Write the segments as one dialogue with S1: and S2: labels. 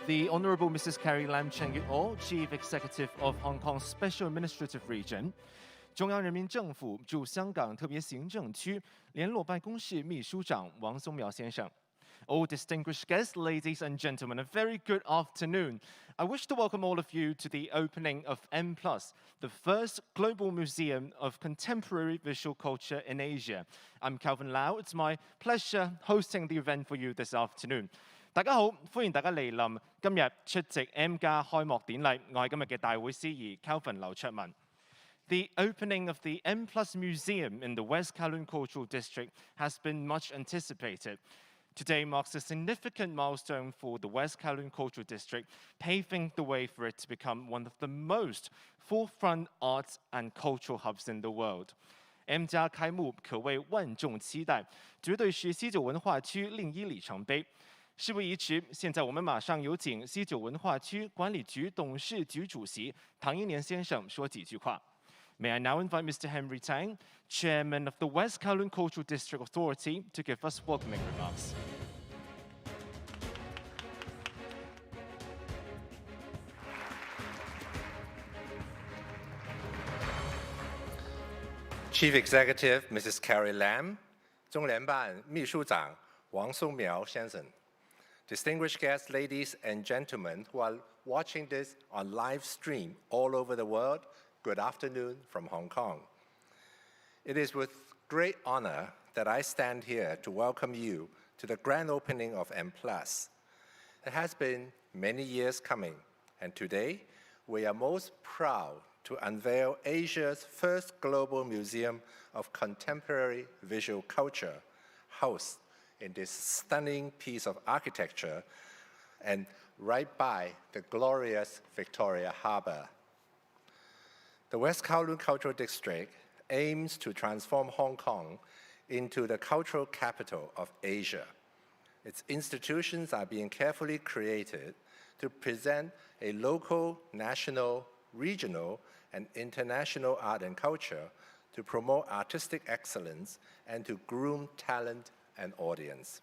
S1: The Honourable Mrs. Carrie Lam Cheng-Yut-Oh, Chief Executive of Hong Kong's Special Administrative Region. 中央人民政府驻香港特别行政区联络办公室秘书长王松苗先生。All distinguished guests, ladies and gentlemen, a very good afternoon. I wish to welcome all of you to the opening of M+, the first global museum of contemporary visual culture in Asia. I'm Calvin Lau. It's my pleasure hosting the event for you this afternoon. 大家好，歡迎大家嚟臨今日出席 M+ 開幕典禮。我係今日嘅大會司儀 Calvin 劉卓文。The opening of the M+ Museum in the West Kowloon Cultural District has been much anticipated. Today marks a significant milestone for the West Kowloon Cultural District, paving the way for it to become one of the most forefront arts and cultural hubs in the world. M+ 開幕可謂萬眾期待，絕對是西九文化區另一里程碑。事不宜遲，現在我們馬上有請西九文化區管理局董事局主席唐英年先生說幾句話。May I now invite Mr. Henry Tang, Chairman of the West Kowloon Cultural District Authority, to give us welcoming remarks.
S2: Chief Executive Mrs. Carrie Lam, 中聯辦秘書長王松苗先生。Distinguished guests, ladies and gentlemen who are watching this on live stream all over the world, good afternoon from Hong Kong. It is with great honor that I stand here to welcome you to the grand opening of M+. It has been many years coming, and today we are most proud to unveil Asia's first global museum of contemporary visual culture, housed in this stunning piece of architecture and right by the glorious Victoria Harbour. The West Kowloon Cultural District aims to transform Hong Kong into the cultural capital of Asia. Its institutions are being carefully created to present a local, national, regional, and international art and culture, to promote artistic excellence, and to groom talent and audience.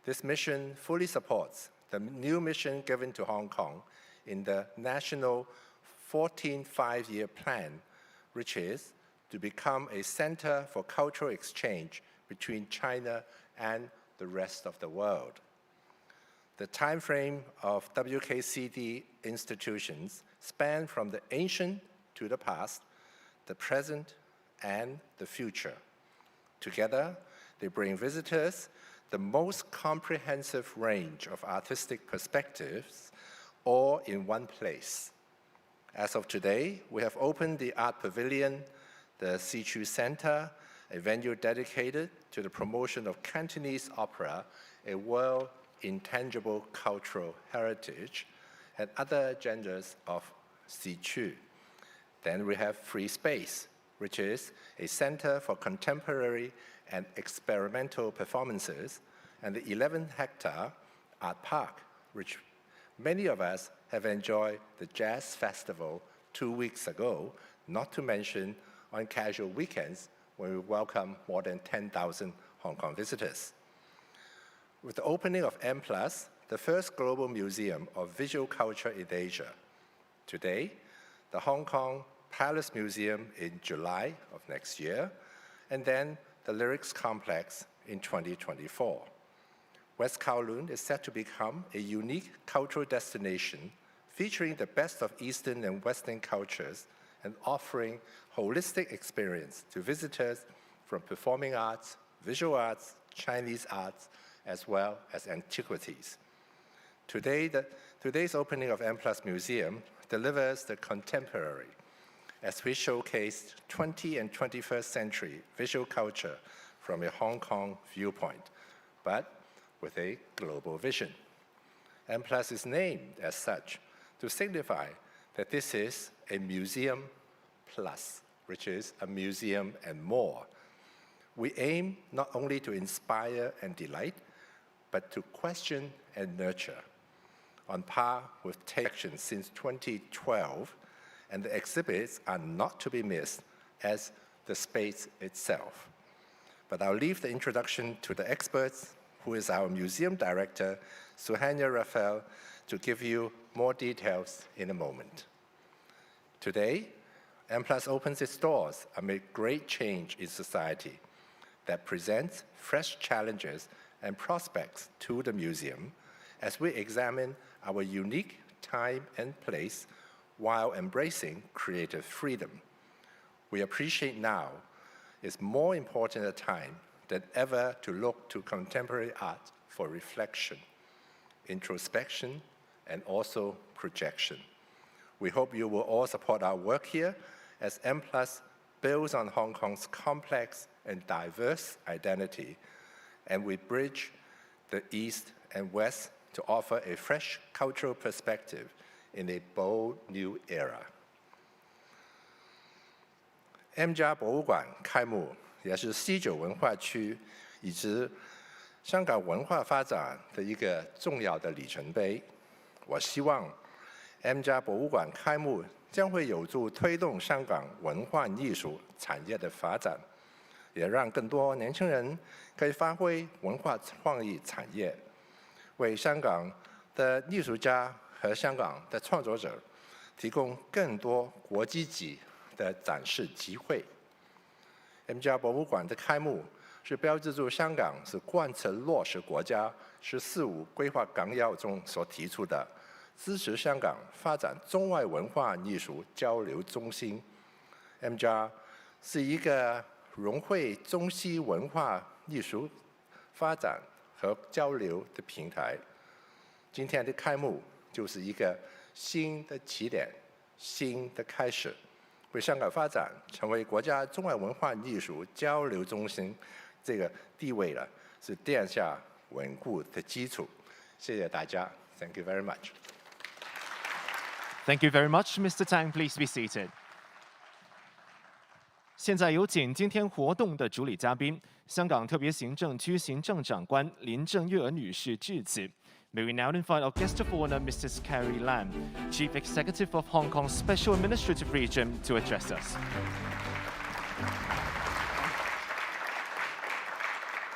S2: This mission fully supports the new mission given to Hong Kong in the National 14th Five-Year Plan, which is to become a center for cultural exchange between China and the rest of the world. The time frame of WKCD institutions span from the ancient to the past, the present, and the future. Together, they bring visitors the most comprehensive range of artistic perspectives, all in one place. As of today, we have opened the Art Pavilion, the Sichu Center, a venue dedicated to the promotion of Cantonese opera, a world intangible cultural heritage, and other genders of Sichu. Then we have Free Space, which is a center for contemporary and experimental performances, and the 11-hectare art park, which many of us have enjoyed the Jazz Festival 2 weeks ago, not to mention on casual weekends when we welcome more than 10,000 Hong Kong visitors. With the opening of M+, the first global museum of visual culture in Asia. Today, the Hong Kong Palace Museum in July of next year, and then the Lyrics Complex in 2024. West Kowloon is set to become a unique cultural destination featuring the best of Eastern and Western cultures and offering holistic experience to visitors from performing arts, visual arts, Chinese arts, as well as antiquities. Today's opening of M+ Museum delivers the contemporary, as we showcased 20th and 21st century visual culture from a Hong Kong viewpoint, but with a global vision. M+ is named as such to signify that this is a museum plus, which is a museum and more. We aim not only to inspire and delight, but to question and nurture, on par with actions since 2012, and the exhibits are not to be missed as the space itself. But I'll leave the introduction to the experts, who is our museum director, Suhanya Raphael, to give you more details in a moment. Today, M+ opens its doors amid great change in society that presents fresh challenges and prospects to the museum as we examine our unique time and place while embracing creative freedom. We appreciate now is more important a time than ever to look to contemporary art for reflection, introspection, and also projection. We hope you will all support our work here as M+ builds on Hong Kong's complex and diverse identity, and we bridge the East and West to offer a fresh cultural perspective in a bold new era. M+ 博物馆开幕，也是西九文化区以及香港文化发展的一个重要的里程碑。我希望 M+ 博物馆开幕将会有助推动香港文化艺术产业的发展，也让更多年轻人可以发挥文化创意产业，为香港的艺术家和香港的创作者提供更多国际级的展示机会。M+ 博物馆的开幕是标志着香港是贯彻落实国家“十四五”规划纲要中所提出的支持香港发展中外文化艺术交流中心。M+ 是一个融汇中西文化艺术发展和交流的平台。今天的开幕就是一个新的起点、新的开始，为香港发展成为国家中外文化艺术交流中心这个地位了，是奠下稳固的基础。谢谢大家 ，Thank you very much.
S1: Thank you very much, Mr. Tang. Please be seated. 现在有请今天活动的主礼嘉宾，香港特别行政区行政长官林郑月娥女士致辞。May we now invite our guest of honor, Mrs. Carrie Lam, Chief Executive of Hong Kong's Special Administrative Region, to address us.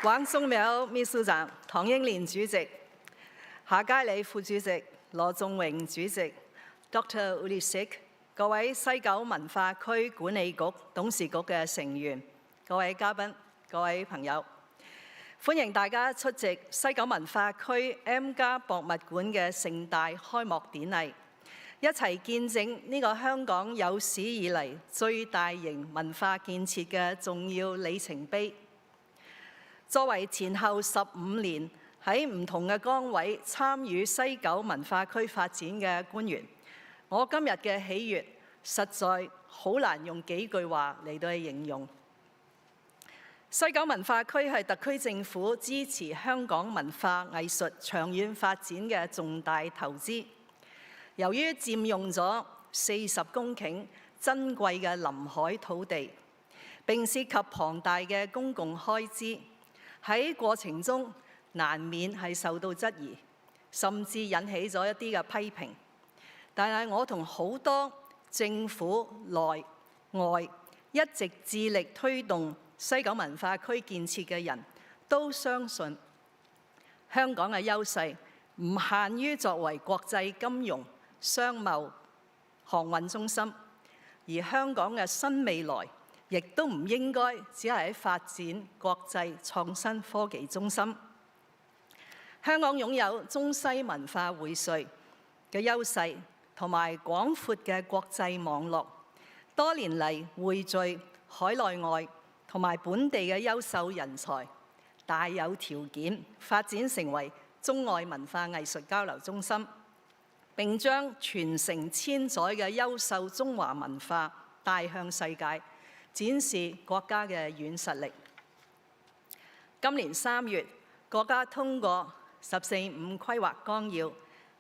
S3: 王松苗秘書長、唐英年主席、夏佳理副主席、羅仲榮主席、Dr. Ulisik、各位西九文化區管理局董事局嘅成員、各位嘉賓、各位朋友，歡迎大家出席西九文化區 M+ 博物館嘅盛大開幕典禮，一齊見證呢個香港有史以嚟最大型文化建設嘅重要里程碑。作為前後15年喺唔同嘅崗位參與西九文化區發展嘅官員，我今日嘅喜悅實在好難用幾句話嚟到去形容。西九文化區係特區政府支持香港文化藝術長遠發展嘅重大投資。由於佔用咗40公頃珍貴嘅臨海土地，並涉及龐大嘅公共開支，喺過程中難免係受到質疑，甚至引起咗一啲嘅批評。但係我同好多政府內外一直致力推動西九文化區建設嘅人都相信，香港嘅優勢唔限於作為國際金融、商貿、航運中心，而香港嘅新未來亦都唔應該只係喺發展國際創新科技中心。香港擁有中西文化薈萃嘅優勢，同埋廣闊嘅國際網絡，多年嚟匯聚海內外同埋本地嘅優秀人才，大有條件發展成為中外文化藝術交流中心，並將傳承千載嘅優秀中華文化帶向世界，展示國家嘅軟實力。今年3月，國家通過《14五》規劃綱要，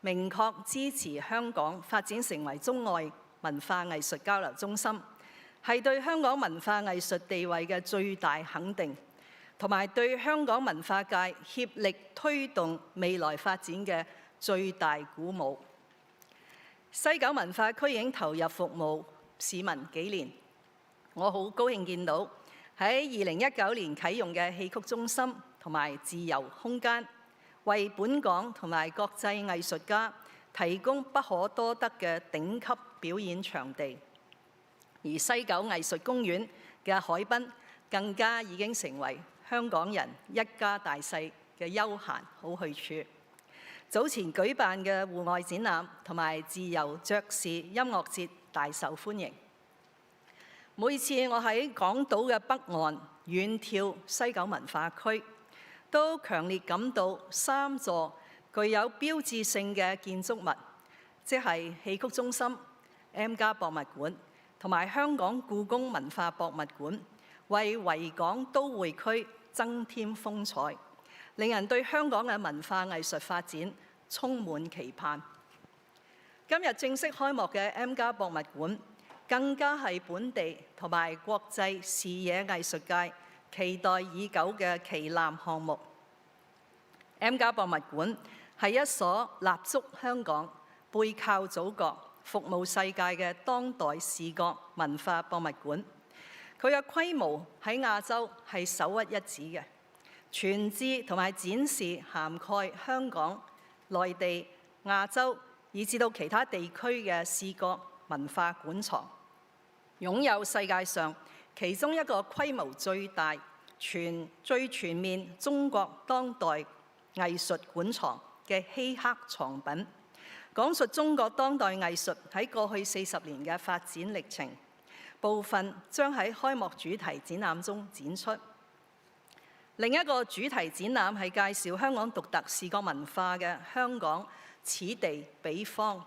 S3: 明確支持香港發展成為中外文化藝術交流中心，係對香港文化藝術地位嘅最大肯定，同埋對香港文化界協力推動未來發展嘅最大鼓舞。西九文化區已經投入服務市民幾年，我好高興見到喺2019年啟用嘅戲曲中心同埋自由空間，為本港同埋國際藝術家提供不可多得嘅頂級表演場地。而西九藝術公園嘅海濱更加已經成為香港人一家大細嘅休閒好去處。早前舉辦嘅戶外展覽同埋自由爵士音樂節大受歡迎。每次我喺港島嘅北岸遠眺西九文化區，都強烈感到3座具有標誌性嘅建築物，即係戲曲中心、M+ 博物館同埋香港故宮文化博物館，為維港都會區增添風采，令人對香港嘅文化藝術發展充滿期盼。今日正式開幕嘅 M+ 博物館，更加係本地同埋國際視野藝術界期待已久嘅旗艦項目。M+ 博物館係一所立足香港、背靠祖國、服務世界嘅當代視覺文化博物館。佢嘅規模喺亞洲係首屈一指嘅，全置同埋展示涵蓋香港、內地、亞洲以至到其他地區嘅視覺文化館藏，擁有世界上其中一個規模最大、最全面中國當代藝術館藏嘅希克藏品，講述中國當代藝術喺過去40年嘅發展歷程。部分將喺開幕主題展覽中展出。另一個主題展覽係介紹香港獨特視覺文化嘅香港此地彼方，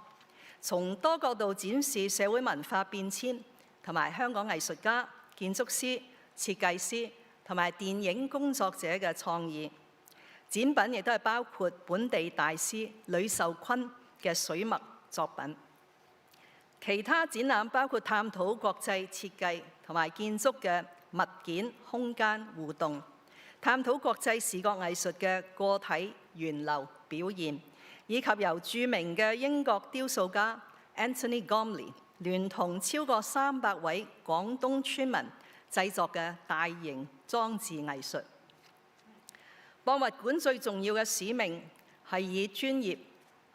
S3: 從多角度展示社會文化變遷同埋香港藝術家、建築師、設計師同埋電影工作者嘅創意。展品亦都係包括本地大師呂壽琨嘅水墨作品。其他展覽包括探討國際設計同埋建築嘅物件空間互動，探討國際視覺藝術嘅個體源流表現，以及由著名嘅英國雕塑家 Anthony Gormley 聯同超過300位廣東村民製作嘅大型裝置藝術。博物館最重要嘅使命係以專業、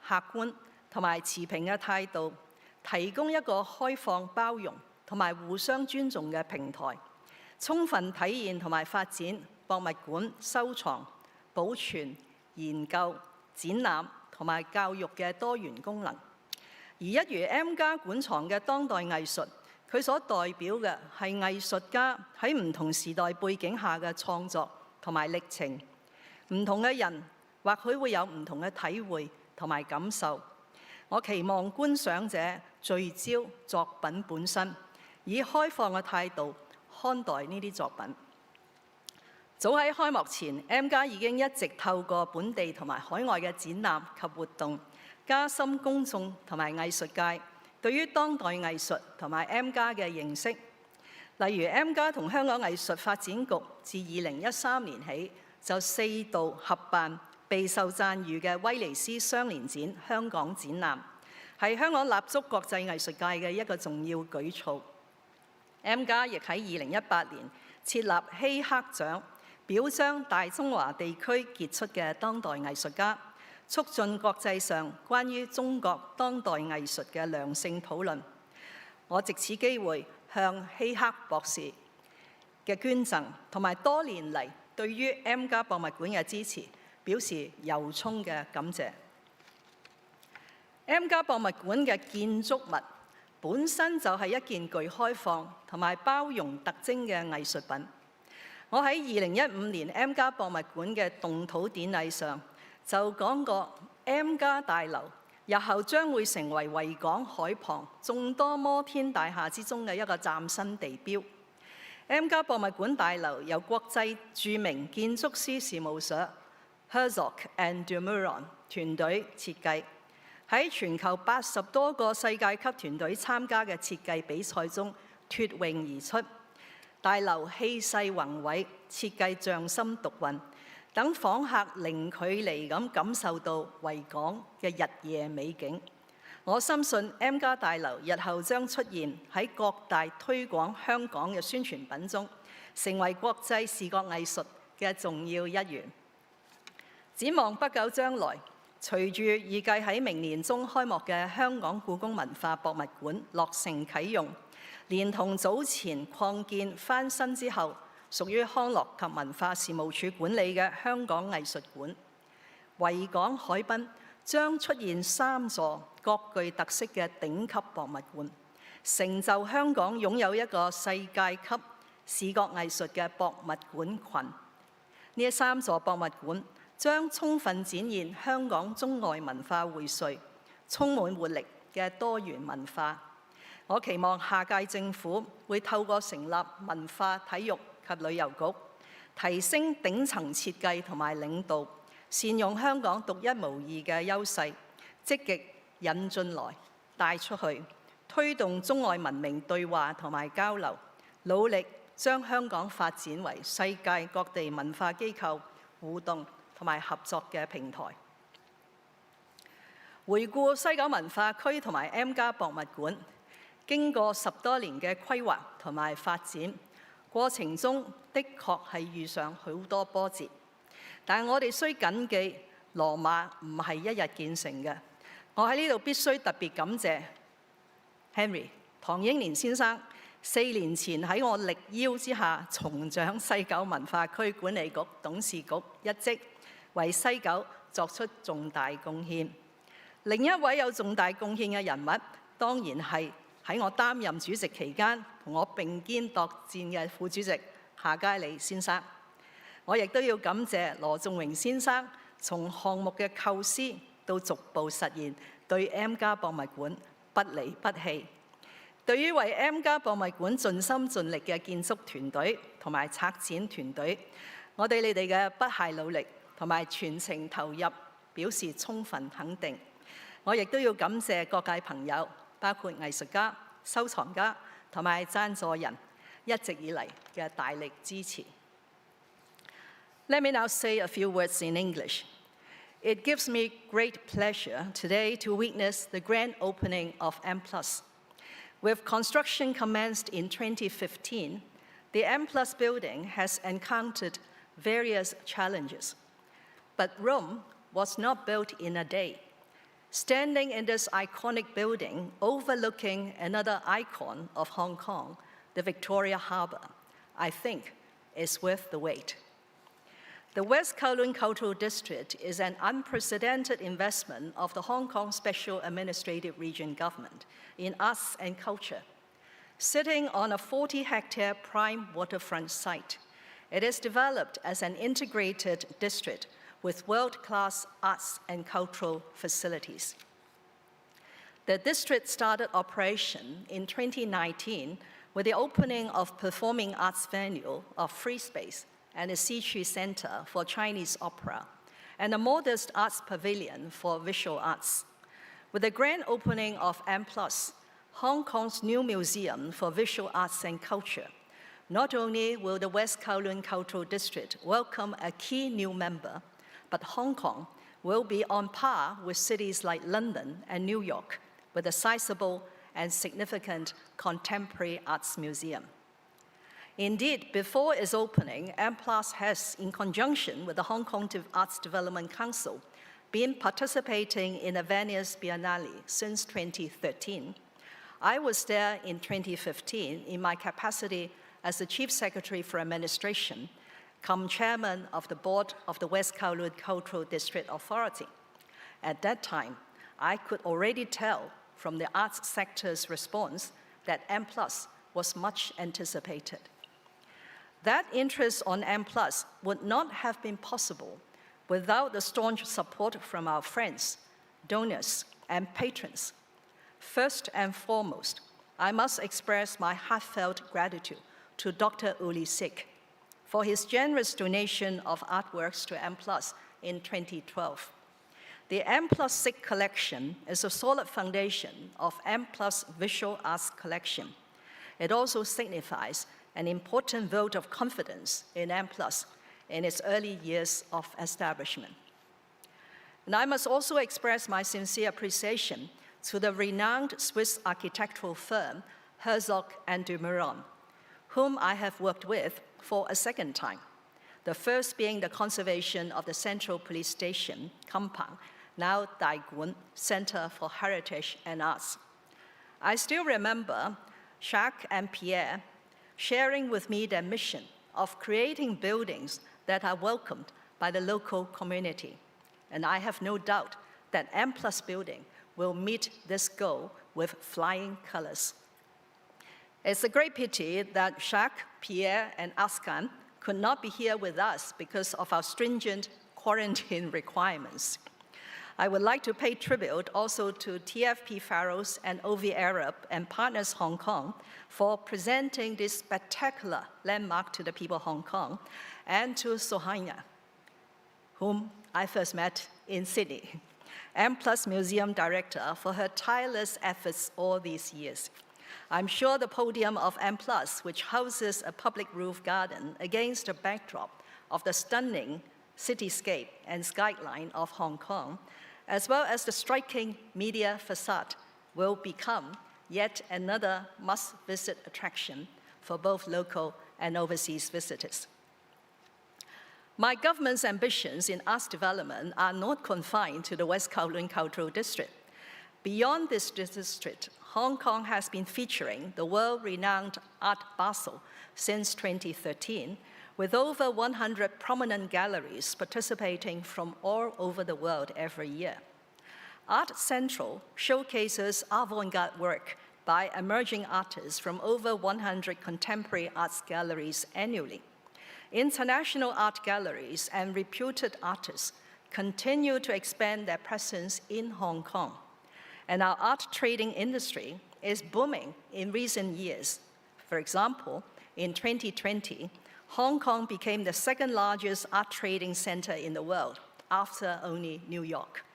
S3: 客觀同埋持平嘅態度，提供一個開放包容同埋互相尊重嘅平台，充分體現同埋發展博物館收藏、保存、研究、展覽同埋教育嘅多元功能。而一如 M+ 館藏嘅當代藝術，佢所代表嘅係藝術家喺唔同時代背景下嘅創作同埋歷程。唔同嘅人或許會有唔同嘅體會同埋感受。我期望觀賞者聚焦作品本身，以開放嘅態度看待呢啲作品。早喺開幕前 M+ 已經一直透過本地同埋海外嘅展覽及活動，加深公眾同埋藝術界對於當代藝術同埋 M+ 嘅認識。例如 M+ 同香港藝術發展局自2013年起就4度合辦備受讚譽嘅威尼斯雙年展香港展覽，係香港立足國際藝術界嘅一個重要舉措。M+ 亦喺2018年設立希克獎，表彰大中華地區傑出嘅當代藝術家，促進國際上關於中國當代藝術嘅良性討論。我藉此機會向希克博士嘅捐贈同埋多年嚟對於 M+ 博物館嘅支持表示由衷嘅感謝。M+ 博物館嘅建築物本身就係一件具開放同埋包容特徵嘅藝術品。我喺2015年 M+ 博物館嘅動土典禮上就講過 M+ 大樓日後將會成為維港海旁眾多摩天大廈之中嘅一個嶄新地標。M+ 博物館大樓由國際著名建築師事務所 Herzog and de Meuron 團隊設計，喺全球80多個世界級團隊參加嘅設計比賽中脫穎而出。大樓氣勢宏偉，設計匠心獨運，等訪客零距離咁感受到維港嘅日夜美景。我深信 M+ 大樓日後將出現喺各大推廣香港嘅宣傳品中，成為國際視覺藝術嘅重要一員。展望不久將來隨住預計喺明年中開幕嘅香港故宮文化博物館落成啟用，連同早前擴建翻新之後屬於康樂及文化事務署管理嘅香港藝術館，維港海濱將出現3座各具特色嘅頂級博物館，成就香港擁有一個世界級視覺藝術嘅博物館群。呢3座博物館將充分展現香港中外文化薈萃、充滿活力嘅多元文化。我期望下屆政府會透過成立文化、體育及旅遊局，提升頂層設計同埋領導，善用香港獨一無二嘅優勢，積極引進來、帶出去，推動中外文明對話同埋交流，努力將香港發展為世界各地文化機構互動同埋合作嘅平台。回顧西九文化區同埋 M+ 博物館，經過10多年嘅規劃同埋發展，過程中的確係遇上好多波折，但我哋需謹記，羅馬唔係一日建成嘅。我喺呢度必須特別感謝 Henry 唐英年先生4年前喺我力邀之下重掌西九文化區管理局董事局一職，為西九作出重大貢獻。另一位有重大貢獻嘅人物，當然係喺我擔任主席期間同我並肩作戰嘅副主席夏佳理先生。我亦都要感謝羅仲榮先生，從項目嘅構思到逐步實現，對 M+ 博物館不離不棄。對於為 M+ 博物館盡心盡力嘅建築團隊同埋策展團隊，我對你哋嘅不懈努力同埋全程投入表示充分肯定。我亦都要感謝各界朋友，包括藝術家、收藏家同埋贊助人一直以嚟嘅大力支持。Let me now say a few words in English. It gives me great pleasure today to witness the grand opening of M+. With construction commenced in 2015, the M+ building has encountered various challenges. But Rome was not built in a day. Standing in this iconic building overlooking another icon of Hong Kong, the Victoria Harbour, I think is worth the wait. The West Kowloon Cultural District is an unprecedented investment of the Hong Kong Special Administrative Region government in arts and culture. Sitting on a 40-hectare prime waterfront site, it is developed as an integrated district with world-class arts and cultural facilities. The district started operation in 2019 with the opening of performing arts venue of Free Space and the Sichu Center for Chinese Opera, and a modest arts pavilion for visual arts. With the grand opening of M+, Hong Kong's new museum for visual arts and culture, not only will the West Kowloon Cultural District welcome a key new member, but Hong Kong will be on par with cities like London and New York with a sizable and significant contemporary arts museum. Indeed, before its opening, M+ has, in conjunction with the Hong Kong Arts Development Council, been participating in the Venice Biennale since 2013. I was there in 2015 in my capacity as the Chief Secretary for Administration, come chairman of the board of the West Kowloon Cultural District Authority. At that time, I could already tell from the arts sector's response that M+ was much anticipated. That interest on M+ would not have been possible without the staunch support from our friends, donors, and patrons. First and foremost, I must express my heartfelt gratitude to Dr. Uli Sik for his generous donation of artworks to M+ in 2012. The M+ Sik collection is a solid foundation of M+ visual arts collection. It also signifies an important vote of confidence in M+ in its early years of establishment. And I must also express my sincere appreciation to the renowned Swiss architectural firm Herzog & de Meuron, whom I have worked with for a second time, the first being the conservation of the Central Police Station compound now Daiguan Center for Heritage and Arts. I still remember Jacques and Pierre sharing with me their mission of creating buildings that are welcomed by the local community. And I have no doubt that M+ building will meet this goal with flying colors. It's a great pity that Jacques, Pierre, and Askan could not be here with us because of our stringent quarantine requirements. I would like to pay tribute also to TFP Faroes and OV Arab and Partners Hong Kong for presenting this spectacular landmark to the people of Hong Kong, and to Sohanya, whom I first met in Sydney, M+ Museum Director, for her tireless efforts all these years. I'm sure the podium of M+, which houses a public roof garden against the backdrop of the stunning cityscape and skyline of Hong Kong, as well as the striking media facade, will become yet another must-visit attraction for both local and overseas visitors. My government's ambitions in arts development are not confined to the West Kowloon Cultural District. Beyond this district, Hong Kong has been featuring the world-renowned Art Basel since 2013, with over 100 prominent galleries participating from all over the world every year. Art Central showcases avant-garde work by emerging artists from over 100 contemporary arts galleries annually. International art galleries and reputed artists continue to expand their presence in Hong Kong. And our art trading industry is booming in recent years. For example, in 2020, Hong Kong became the second largest art trading center in the world, after only New York.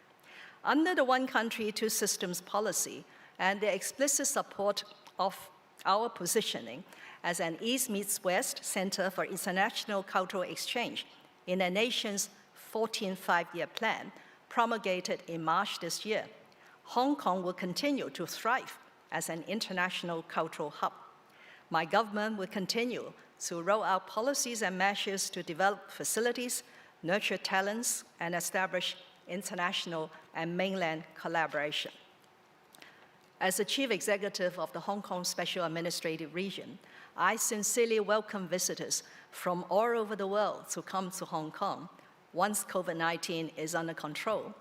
S3: Under the One Country, Two Systems policy and the explicit support of our positioning as an East meets West Center for International Cultural Exchange in the nation's 14th five-year plan, promulgated in March this year, Hong Kong will continue to thrive as an international cultural hub. My government will continue to roll out policies and measures to develop facilities, nurture talents, and establish international and mainland collaboration. As the Chief Executive of the Hong Kong Special Administrative Region, I sincerely welcome visitors from all over the world to come to Hong Kong once COVID-19 is under control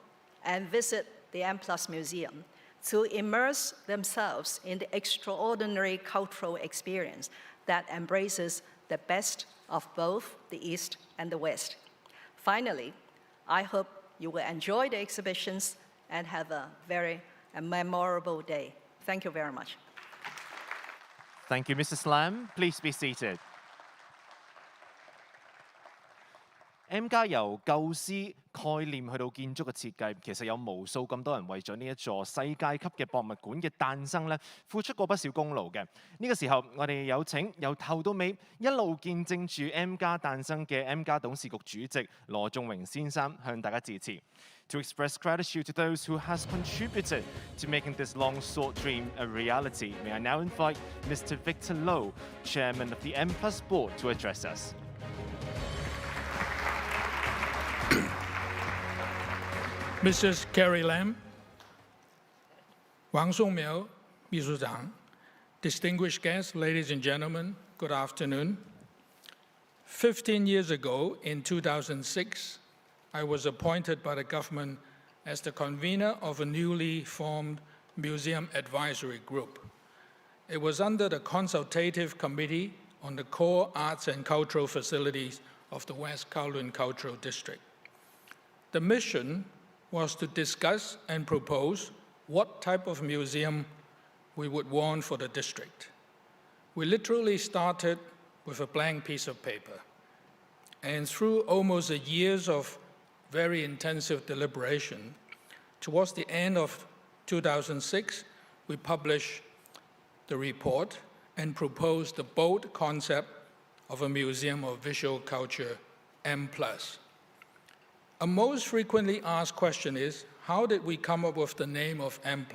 S3: and visit the M+ Museum to immerse themselves in the extraordinary cultural experience that embraces the best of both the East and the West. Finally, I hope you will enjoy the exhibitions and have a very memorable day. Thank you very much.
S1: Thank you, Mrs. Lam. Please be seated. M+ 由構思、概念去到建築嘅設計，其實有無數咁多人為咗呢一座世界級嘅博物館嘅誕生咧，付出過不少功勞嘅。呢個時候，我哋有請由頭到尾一路見證住 M+ 誕生嘅 M+ 董事局主席羅仲榮先生向大家致辭。To express gratitude to those who has contributed to making this long-sought dream a reality, may I now invite Mr. Victor Low, Chairman of the M+ Board, to address us.
S4: Mrs. Carrie Lam, Wang Songmiao, 秘书长, distinguished guests, ladies and gentlemen, good afternoon. 15 years ago, in 2006, I was appointed by the government as the convener of a newly formed museum advisory group. It was under the Consultative Committee on the Core Arts and Cultural Facilities of the West Kowloon Cultural District. The mission was to discuss and propose what type of museum we would want for the district. We literally started with a blank piece of paper. And through almost a years of very intensive deliberation, towards the end of 2006, we published the report and proposed the bold concept of a museum of visual culture, M+. A most frequently asked question is, how did we come up with the name of M+?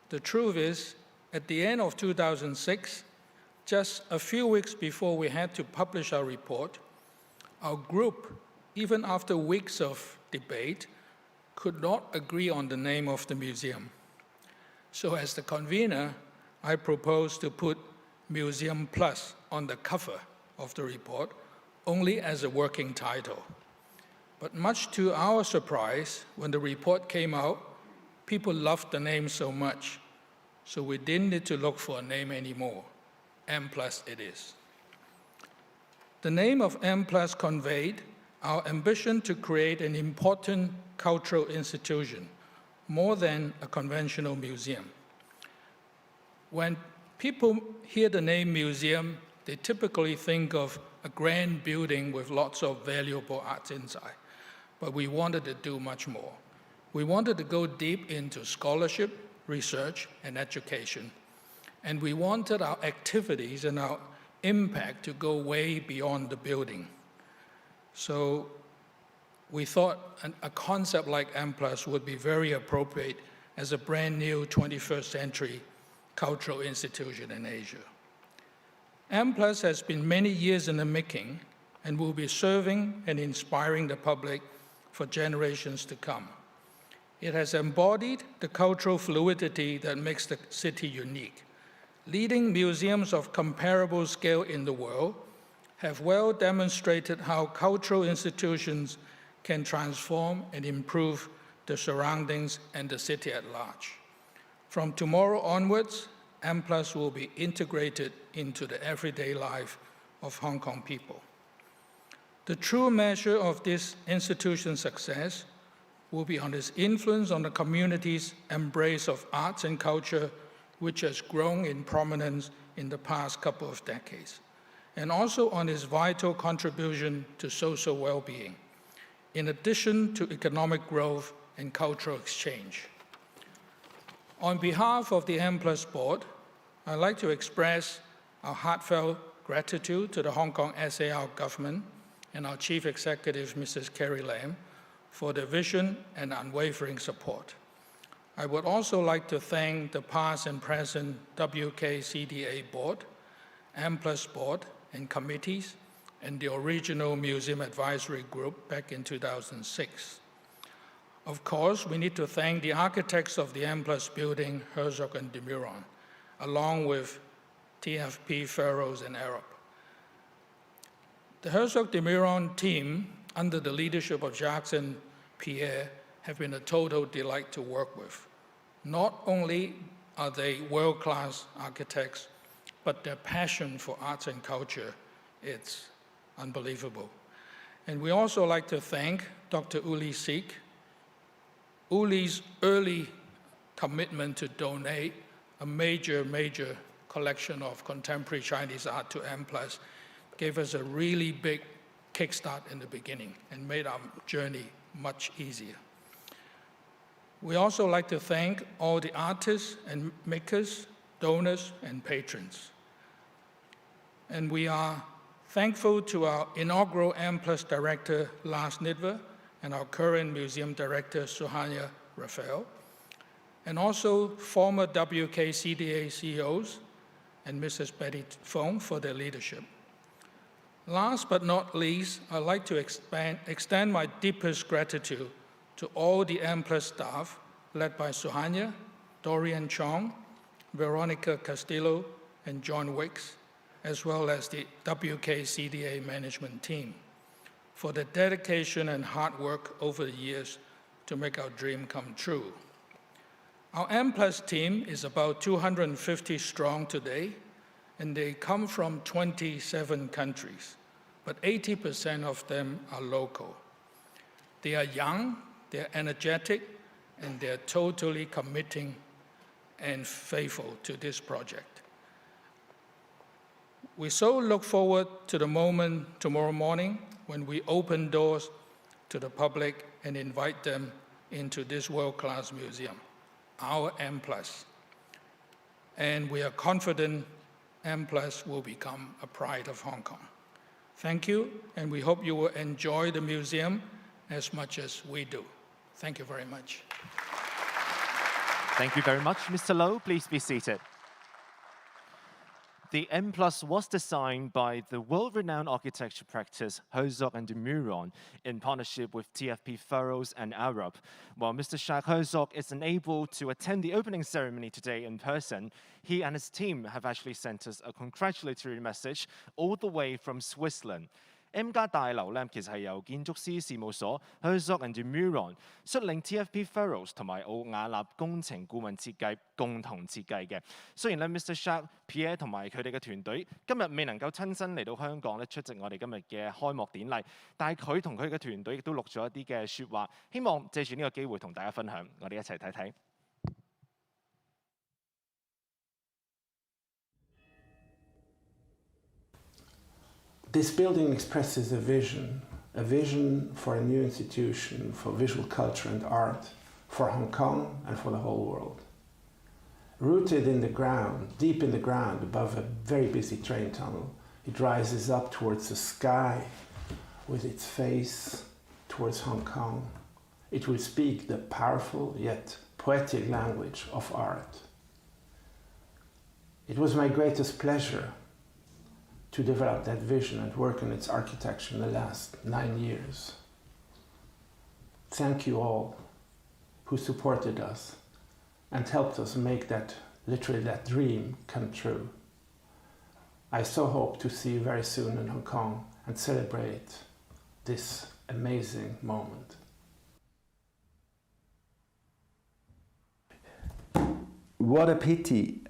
S4: The truth is, at the end of 2006, just a few weeks before we had to publish our report, our group, even after weeks of debate, could not agree on the name of the museum. So as the convener, I proposed to put Museum Plus on the cover of the report, only as a working title. But much to our surprise, when the report came out, people loved the name so much, so we didn't need to look for a name anymore. M Plus it is. The name of M Plus conveyed our ambition to create an important cultural institution, more than a conventional museum. When people hear the name museum, they typically think of a grand building with lots of valuable arts inside. But we wanted to do much more. We wanted to go deep into scholarship, research, and education. And we wanted our activities and our impact to go way beyond the building. So we thought a concept like M+ would be very appropriate as a brand new 21st century cultural institution in Asia. M+ has been many years in the making and will be serving and inspiring the public for generations to come. It has embodied the cultural fluidity that makes the city unique. Leading museums of comparable scale in the world have well demonstrated how cultural institutions can transform and improve the surroundings and the city at large. From tomorrow onwards, M+ will be integrated into the everyday life of Hong Kong people. The true measure of this institution's success will be on its influence on the community's embrace of arts and culture, which has grown in prominence in the past couple of decades, and also on its vital contribution to social well-being, in addition to economic growth and cultural exchange. On behalf of the M+ board, I'd like to express our heartfelt gratitude to the Hong Kong SAR government and our Chief Executive, Mrs. Carrie Lam, for their vision and unwavering support. I would also like to thank the past and present WKCDA board, M+ board, and committees, and the original Museum Advisory Group back in 2006. Of course, we need to thank the architects of the M+ building, Herzog and de Meuron, along with TFP, Farrows, and Arup. The Herzog de Meuron team, under the leadership of Jacques and Pierre, have been a total delight to work with. Not only are they world-class architects, but their passion for arts and culture, it's unbelievable. And we also like to thank Dr. Uli Sik. Uli's early commitment to donate a major collection of contemporary Chinese art to M+ gave us a really big kickstart in the beginning and made our journey much easier. We also like to thank all the artists and makers, donors, and patrons. And we are thankful to our inaugural M+ director, Lars Nidver, and our current museum director, Suhanya Raphael, and also former WKCDA CEOs and Mrs. Betty Fong for their leadership. Last but not least, I'd like to extend my deepest gratitude to all the M+ staff led by Suhanya, Dorian Chong, Veronica Castillo, and John Wicks, as well as the WKCDA management team, for their dedication and hard work over the years to make our dream come true. Our M+ team is about 250 strong today, and they come from 27 countries, but 80% of them are local. They are young, they're energetic, and they're totally committing and faithful to this project. We so look forward to the moment tomorrow morning when we open doors to the public and invite them into this world-class museum, our M+. And we are confident M+ will become a pride of Hong Kong. Thank you, and we hope you will enjoy the museum as much as we do. Thank you very much.
S1: Thank you very much, Mr. Low. Please be seated. The M+ was designed by the world-renowned architecture practice Herzog and de Meuron in partnership with TFP Furrows and Arab. While Mr. Jacques Herzog is unable to attend the opening ceremony today in person, he and his team have actually sent us a congratulatory message all the way from Switzerland. M+ 大樓咧，其實係由建築師事務所 Herzog and de Meuron 率領 TFP Furrows 同埋奧雅納工程顧問設計共同設計嘅。雖然咧 Mr. Jacques、Pierre 同埋佢哋嘅團隊今日未能夠親身嚟到香港咧出席我哋今日嘅開幕典禮，但係佢同佢嘅團隊亦都錄咗一啲嘅説話，希望借住呢個機會同大家分享，我哋一齊睇睇。
S5: This building expresses a vision for a new institution, for visual culture and art, for Hong Kong and for the whole world. Rooted in the ground, deep in the ground, above a very busy train tunnel, it rises up towards the sky with its face towards Hong Kong. It will speak the powerful yet poetic language of art. It was my greatest pleasure to develop that vision and work on its architecture in the last 9 years. Thank you all who supported us and helped us make that, literally that dream come true. I so hope to see you very soon in Hong Kong and celebrate this amazing moment.
S6: What a pity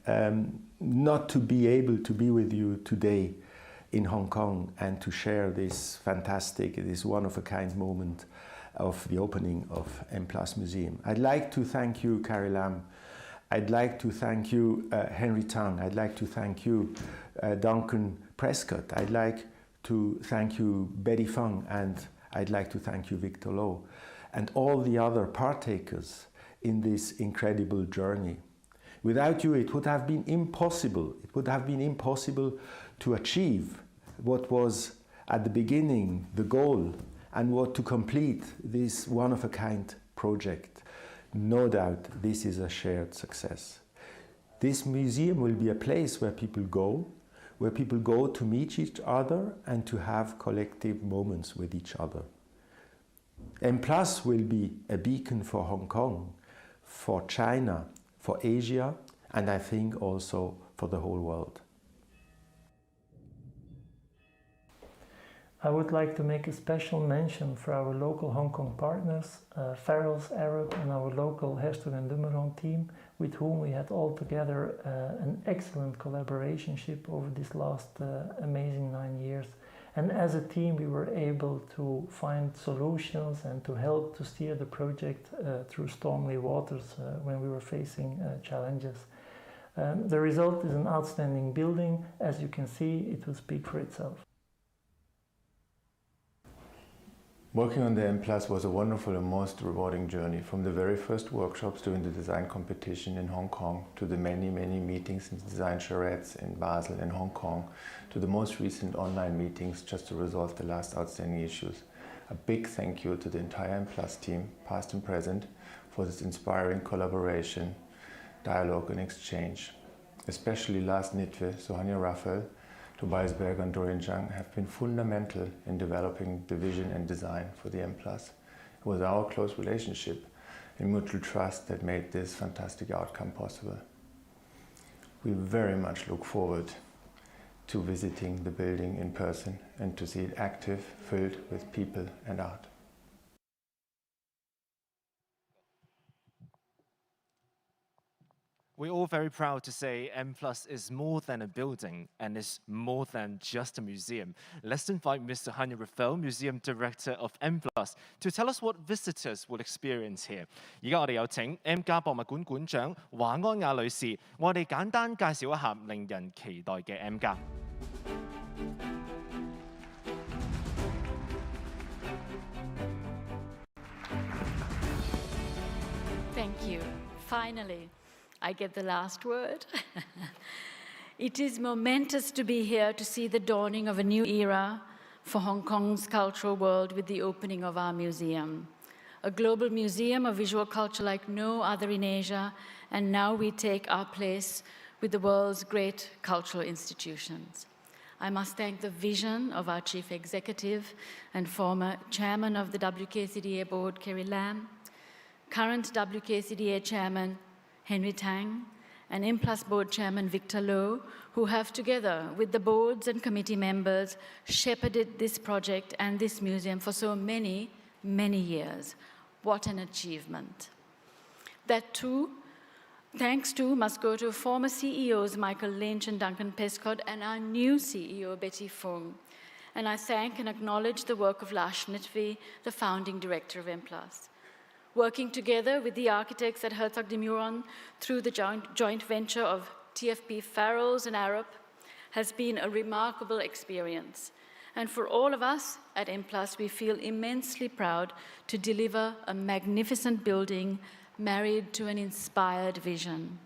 S6: not to be able to be with you today in Hong Kong and to share this fantastic, this one-of-a-kind moment of the opening of M+ Museum. I'd like to thank you, Carrie Lam. I'd like to thank you, Henry Tang. I'd like to thank you, Duncan Prescott. I'd like to thank you, Betty Fung, and I'd like to thank you, Victor Lowe, and all the other partakers in this incredible journey. Without you, it would have been impossible. It would have been impossible to achieve what was at the beginning the goal and what to complete this one-of-a-kind project. No doubt this is a shared success. This museum will be a place where people go to meet each other and to have collective moments with each other. M+ will be a beacon for Hong Kong, for China, for Asia, and I think also for the whole world.
S7: I would like to make a special mention for our local Hong Kong partners, Farrell's Arab and our local Herzog and de Meuron team, with whom we had altogether an excellent collaboration over this last amazing 9 years. And as a team, we were able to find solutions and to help to steer the project through stormy waters when we were facing challenges. The result is an outstanding building. As you can see, it will speak for itself.
S6: Working on the M+ was a wonderful and most rewarding journey, from the very first workshops during the design competition in Hong Kong to the many meetings in design charrettes in Basel and Hong Kong to the most recent online meetings just to resolve the last outstanding issues. A big thank you to the entire M+ team, past and present, for this inspiring collaboration, dialogue and exchange. Especially Lars Nitwe, Sohanya Raphael, Tobias Berger and Dorian Zhang have been fundamental in developing the vision and design for the M+. It was our close relationship and mutual trust that made this fantastic outcome possible. We very much look forward to visiting the building in person and to see it active, filled with people and art.
S1: We're all very proud to say M+ is more than a building and is more than just a museum. Let's invite Mr. Hanya Raphael, Museum Director of M+, to tell us what visitors will experience here. 而家我哋有請 M+ 博物館館長華安雅女士，我哋簡單介紹一下令人期待嘅 M+。Thank
S8: you. Finally, I get the last word. It is momentous to be here to see the dawning of a new era for Hong Kong's cultural world with the opening of our museum. A global museum of visual culture like no other in Asia, and now we take our place with the world's great cultural institutions. I must thank the vision of our Chief Executive and former Chairman of the WKCDA Board, Kerry Lam, current WKCDA Chairman, Henry Tang, and IMPLUS Board Chairman, Victor Lowe, who have, together with the boards and committee members, shepherded this project and this museum for so many, many years. What an achievement. That too, thanks to must go to former CEOs Michael Lynch and Duncan Pescott and our new CEO, Betty Fung. And I thank and acknowledge the work of Lars Schnittvi, the founding director of IMPLUS. Working together with the architects at Herzog de Meuron through the joint venture of TFP Farrells and Arup has been a remarkable experience. And for all of us at IMPLUS, we feel immensely proud to deliver a magnificent building married to an inspired vision.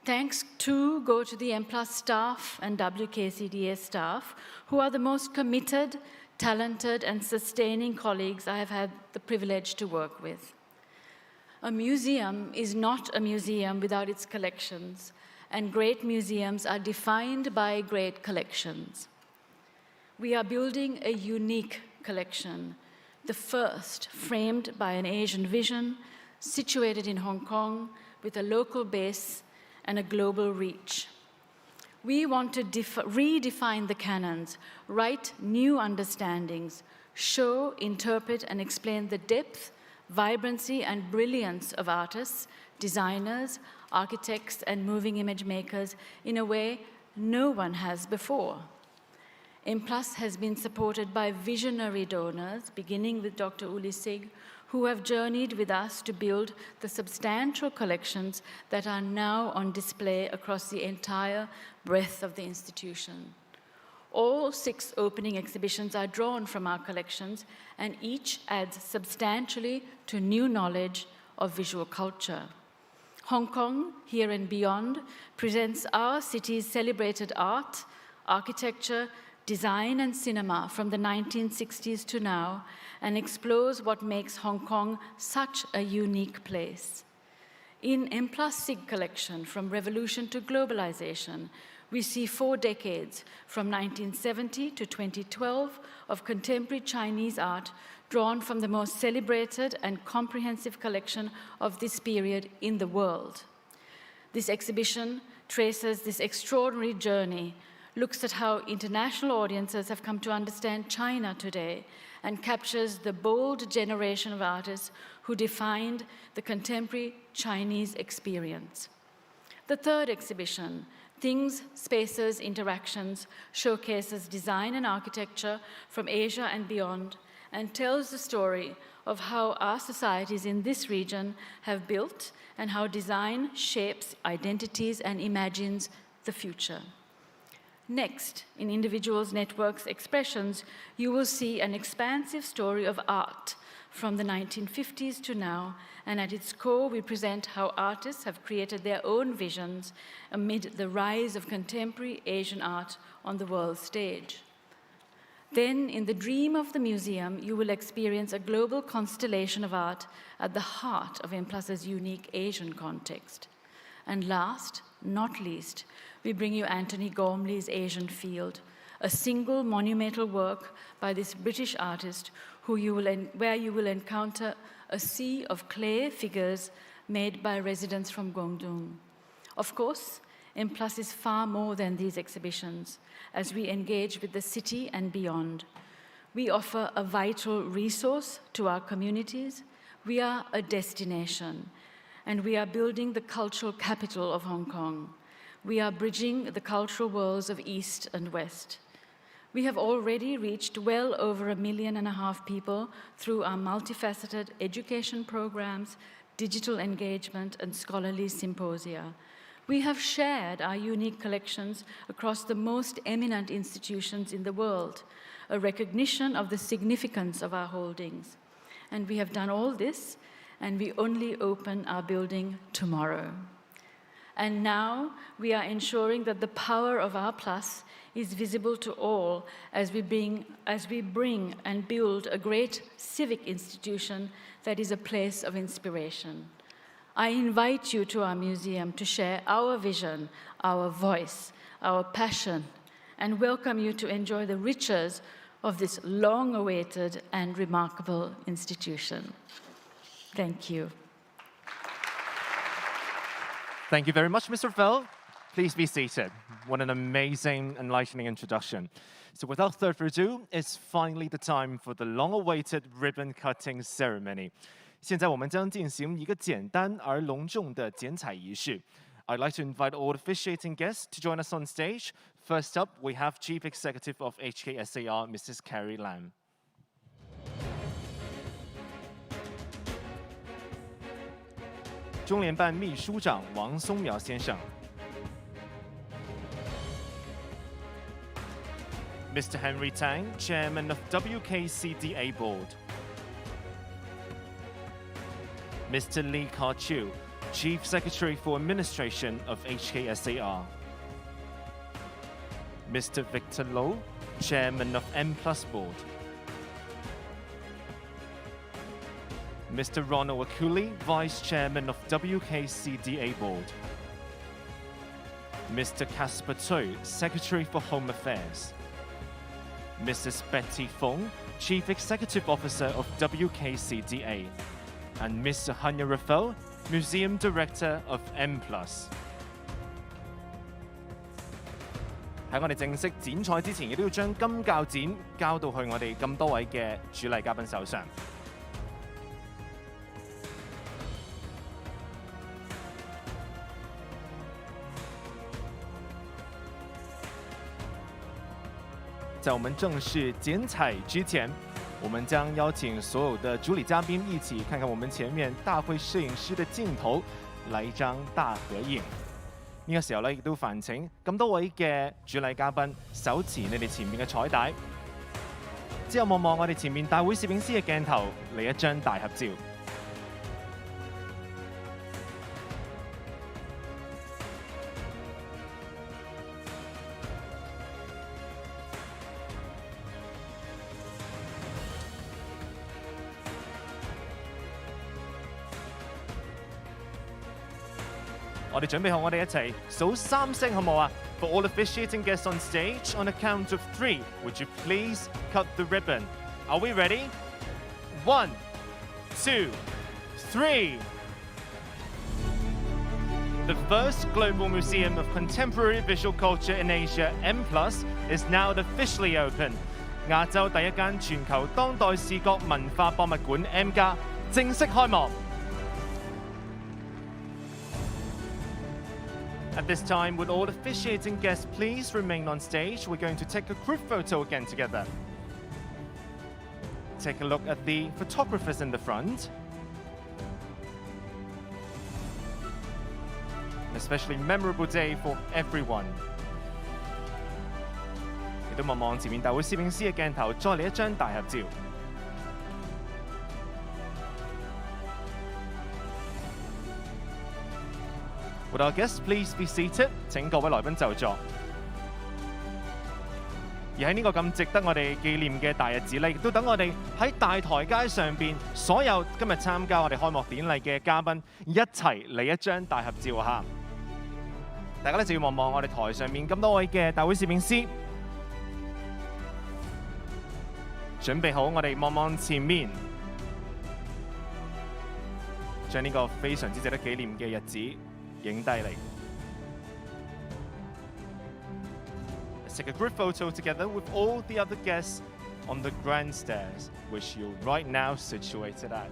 S8: Thanks to go to the IMPLUS staff and WKCDA staff, who are the most committed, talented, and sustaining colleagues I have had the privilege to work with. A museum is not a museum without its collections, and great museums are defined by great collections. We are building a unique collection, the first framed by an Asian vision, situated in Hong Kong with a local base and a global reach. We want to redefine the canons, write new understandings, show, interpret, and explain the depth, vibrancy, and brilliance of artists, designers, architects, and moving image makers in a way no one has before. IMPLUS has been supported by visionary donors, beginning with Dr. Uli Sig, who have journeyed with us to build the substantial collections that are now on display across the entire breadth of the institution. All 6 opening exhibitions are drawn from our collections, and each adds substantially to new knowledge of visual culture. Hong Kong, Here and Beyond, presents our city's celebrated art, architecture, design, and cinema from the 1960s to now, and explores what makes Hong Kong such a unique place. In IMPLUS SIG collection, From Revolution to Globalization, we see 4 decades, from 1970 to 2012, of contemporary Chinese art drawn from the most celebrated and comprehensive collection of this period in the world. This exhibition traces this extraordinary journey, looks at how international audiences have come to understand China today, and captures the bold generation of artists who defined the contemporary Chinese experience. The 3rd exhibition, Things, Spaces, Interactions, showcases design and architecture from Asia and beyond, and tells the story of how our societies in this region have built and how design shapes identities and imagines the future. Next, in Individuals, Networks, Expressions, you will see an expansive story of art from the 1950s to now, and at its core, we present how artists have created their own visions amid the rise of contemporary Asian art on the world stage. Then, in the dream of the museum, you will experience a global constellation of art at the heart of IMPLUS's unique Asian context. And last, not least, we bring you Anthony Gormley's Asian Field, a single monumental work by this British artist where you will encounter a sea of clay figures made by residents from Guangdong. Of course, IMPLUS is far more than these exhibitions, as we engage with the city and beyond. We offer a vital resource to our communities. We are a destination, and we are building the cultural capital of Hong Kong. We are bridging the cultural worlds of East and West. We have already reached well over 1.5 million people through our multifaceted education programs, digital engagement, and scholarly symposia. We have shared our unique collections across the most eminent institutions in the world, a recognition of the significance of our holdings. And we have done all this, and we only open our building tomorrow. And now we are ensuring that the power of our Plus is visible to all as we bring and build a great civic institution that is a place of inspiration. I invite you to our museum to share our vision, our voice, our passion, and welcome you to enjoy the riches of this long-awaited and remarkable institution. Thank you.
S1: Thank you very much, Mr. Fell. Please be seated. What an amazing, enlightening introduction. So without further ado, it's finally the time for the long-awaited ribbon cutting ceremony. 现在我们将进行一个简单而隆重的剪彩仪式。I'd like to invite all officiating guests to join us on stage. First up, we have Chief Executive of HKSAR, Mrs. Carrie Lam. 中联办秘书长王松苗先生。Mr. Henry Tang, Chairman of WKCDA Board. Mr. Lee Ka-chiu, Chief Secretary for Administration of HKSAR. Mr. Victor Lo, Chairman of M+ Board. Mr. Ronald Akuli, Vice Chairman of WKCDA Board. Mr. Casper Tso, Secretary for Home Affairs. Mrs. Betty Fong, Chief Executive Officer of WKCDA. And Mr. Hanya Rafael, Museum Director of M+. 喺我哋正式剪彩之前，亦都要將金鉸剪交到去我哋咁多位嘅主禮嘉賓手上。在我们正式剪彩之前，我们将邀请所有的主礼嘉宾一起看看我们前面大會攝影師嘅鏡頭，嚟一張大合影。呢個時候咧，亦都煩請咁多位嘅主禮嘉賓手持你哋前面嘅彩帶，之後望望我哋前面大會攝影師嘅鏡頭，嚟一張大合照。我哋準備好，我哋一齊數3聲好冇啊 ？For all officiating guests on stage, on a count of 3, would you please cut the ribbon? Are we ready? 1, 2, 3. The first Global Museum of Contemporary Visual Culture in Asia, M+, is now officially open. 亞洲第一間全球當代視覺文化博物館 M+ 正式開幕。At this time, would all officiating guests please remain on stage? We're going to take a group photo again together. Take a look at the photographers in the front. An especially memorable day for everyone. 亦都望望前面大會攝影師嘅鏡頭，再嚟一張大合照。Would our guests please be seated？ 請各位來賓就座。而喺呢個咁值得我哋紀念嘅大日子咧，亦都等我哋喺大台階上邊所有今日參加我哋開幕典禮嘅嘉賓一齊嚟一張大合照嚇。大家咧就要望望我哋台上面咁多位嘅大會攝影師，準備好我哋望望前面，將呢個非常之值得紀念嘅日子影低嚟。Let's take a group photo together with all the other guests on the grand stairs, which you're right now situated at.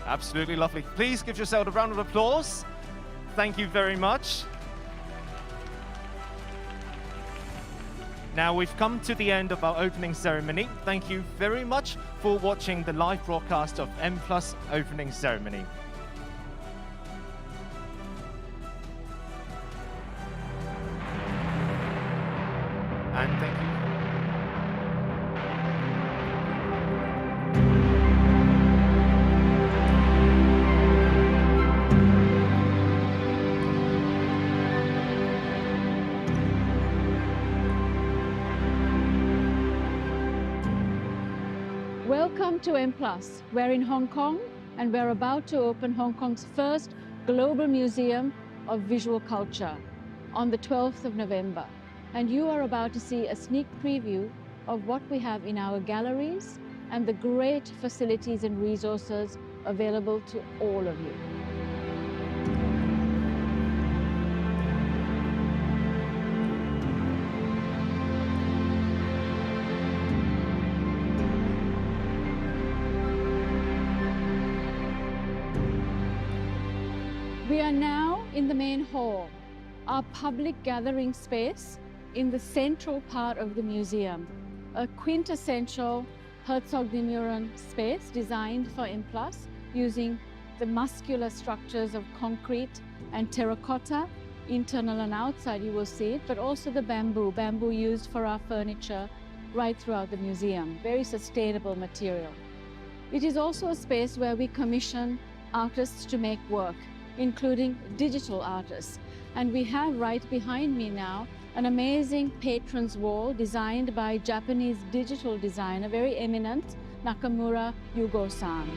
S1: Absolutely lovely. Please give yourself a round of applause. Thank you very much. Now we've come to the end of our opening ceremony. Thank you very much for watching the live broadcast of M+ opening ceremony. And thank you.
S8: Welcome to M+. We're in Hong Kong and we're about to open Hong Kong's first global museum of visual culture on the 12th of November. And you are about to see a sneak preview of what we have in our galleries and the great facilities and resources available to all of you. We are now in the main hall, our public gathering space in the central part of the museum, a quintessential Herzog de Meuron space designed for M+, using the muscular structures of concrete and terracotta, internal and outside, you will see it, but also the bamboo used for our furniture right throughout the museum, very sustainable material. It is also a space where we commission artists to make work, including digital artists. And we have right behind me now an amazing patrons wall designed by Japanese digital designer, very eminent, Nakamura Yugo-san.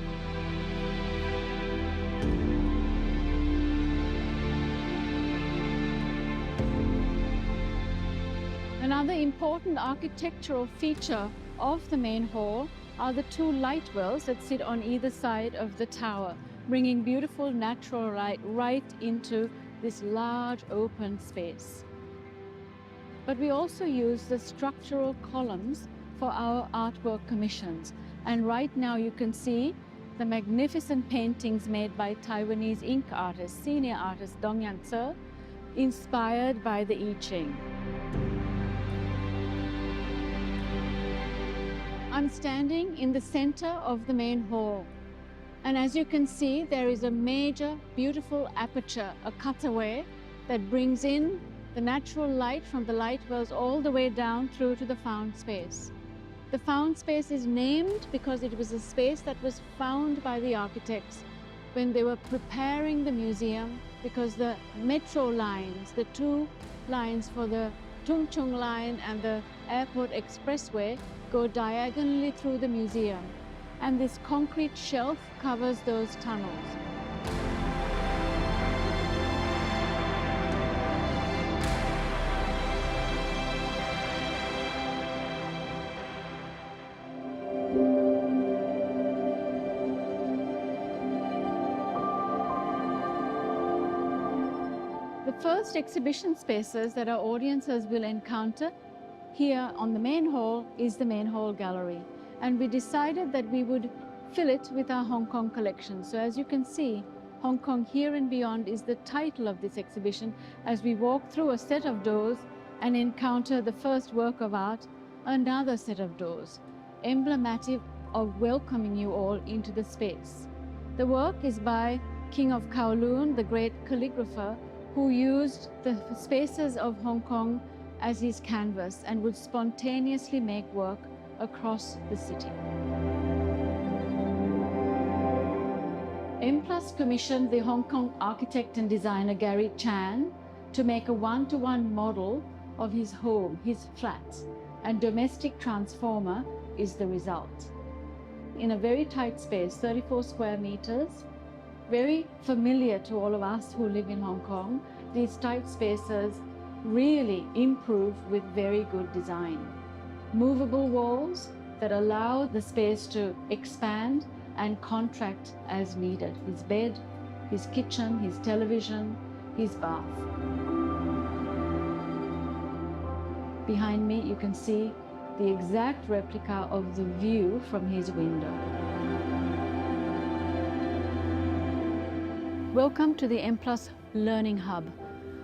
S8: Another important architectural feature of the main hall are the two light wells that sit on either side of the tower, bringing beautiful natural light right into this large open space. But we also use the structural columns for our artwork commissions. And right now you can see the magnificent paintings made by Taiwanese ink artist, senior artist Dong Yan-tse, inspired by the I Ching. I'm standing in the center of the main hall. And as you can see, there is a major, beautiful aperture, a cutaway that brings in the natural light from the light wells all the way down through to the found space. The found space is named because it was a space that was found by the architects when they were preparing the museum, because the metro lines, the two lines for the Tung Chung line and the Airport Expressway, go diagonally through the museum. And this concrete shelf covers those tunnels. The first exhibition spaces that our audiences will encounter here on the main hall is the main hall gallery. And we decided that we would fill it with our Hong Kong collection. So as you can see, Hong Kong Here and Beyond is the title of this exhibition as we walk through a set of doors and encounter the first work of art, another set of doors, emblematic of welcoming you all into the space. The work is by King of Kowloon, the great calligrapher, who used the spaces of Hong Kong as his canvas and would spontaneously make work across the city. M+ commissioned the Hong Kong architect and designer Gary Chan to make a one-to-one model of his home, his flat, and domestic transformer is the result. In a very tight space, 34 square meters, very familiar to all of us who live in Hong Kong, these tight spaces really improve with very good design. Movable walls that allow the space to expand and contract as needed. His bed, his kitchen, his television, his bath. Behind me, you can see the exact replica of the view from his window. Welcome to the M+ Learning Hub.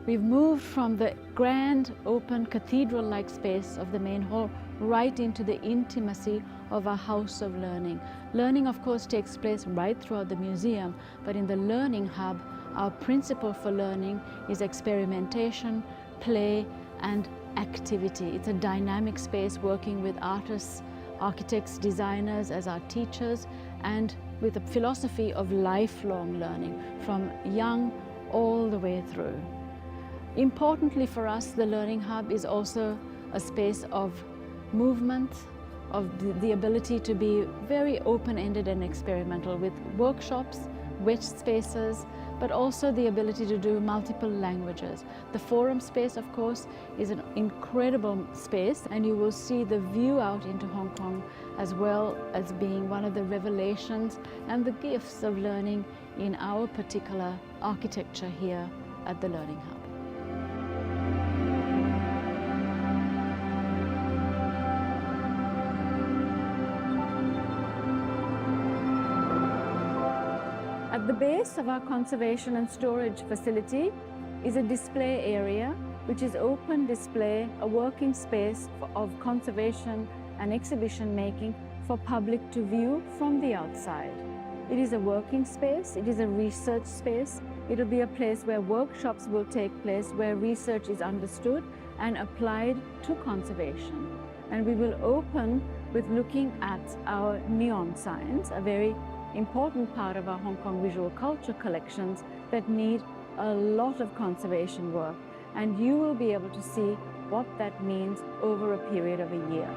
S8: We've moved from the grand, open, cathedral-like space of the main hall right into the intimacy of a house of learning. Learning, of course, takes place right throughout the museum, but in the Learning Hub, our principle for learning is experimentation, play, and activity. It's a dynamic space working with artists, architects, designers as our teachers, and with a philosophy of lifelong learning from young all the way through. Importantly for us, the Learning Hub is also a space of movement, of the ability to be very open-ended and experimental with workshops, wet spaces, but also the ability to do multiple languages. The forum space, of course, is an incredible space, and you will see the view out into Hong Kong as well as being one of the revelations and the gifts of learning in our particular architecture here at the Learning Hub. At the base of our conservation and storage facility is a display area, which is open display, a working space of conservation and exhibition making for public to view from the outside. It is a working space, it is a research space, it will be a place where workshops will take place, where research is understood and applied to conservation. And we will open with looking at our neon signs, a very important part of our Hong Kong visual culture collections that need a lot of conservation work. And you will be able to see what that means over a period of a year.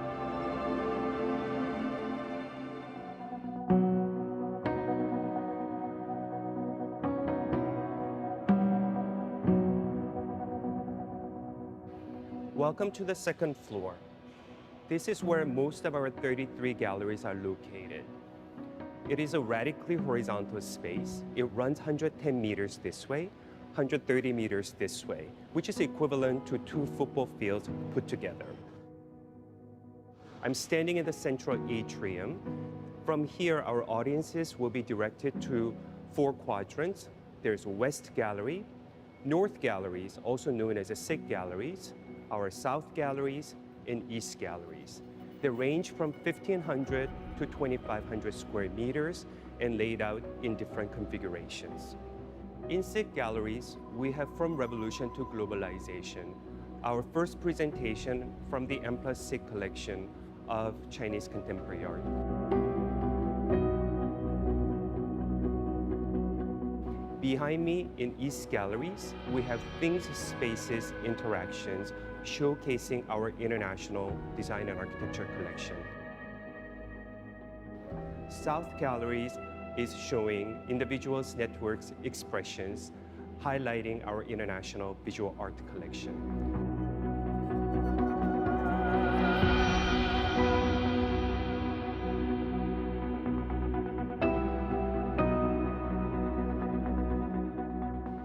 S9: Welcome to the second floor. This is where most of our 33 galleries are located. It is a radically horizontal space. It runs 110 meters this way, 130 meters this way, which is equivalent to 2 football fields put together. I'm standing in the central atrium. From here, our audiences will be directed to 4 quadrants. There's West Gallery, North Galleries, also known as the SIG Galleries, our South Galleries, and East Galleries. They range from 1,500 to 2,500 square meters and laid out in different configurations. In SIG Galleries, we have From Revolution to Globalization, our first presentation from the M+SIG collection of Chinese contemporary art. Behind me in East Galleries, we have Things, Spaces, Interactions, showcasing our international design and architecture collection. South Galleries is showing Individuals, Networks, Expressions, highlighting our international visual art collection.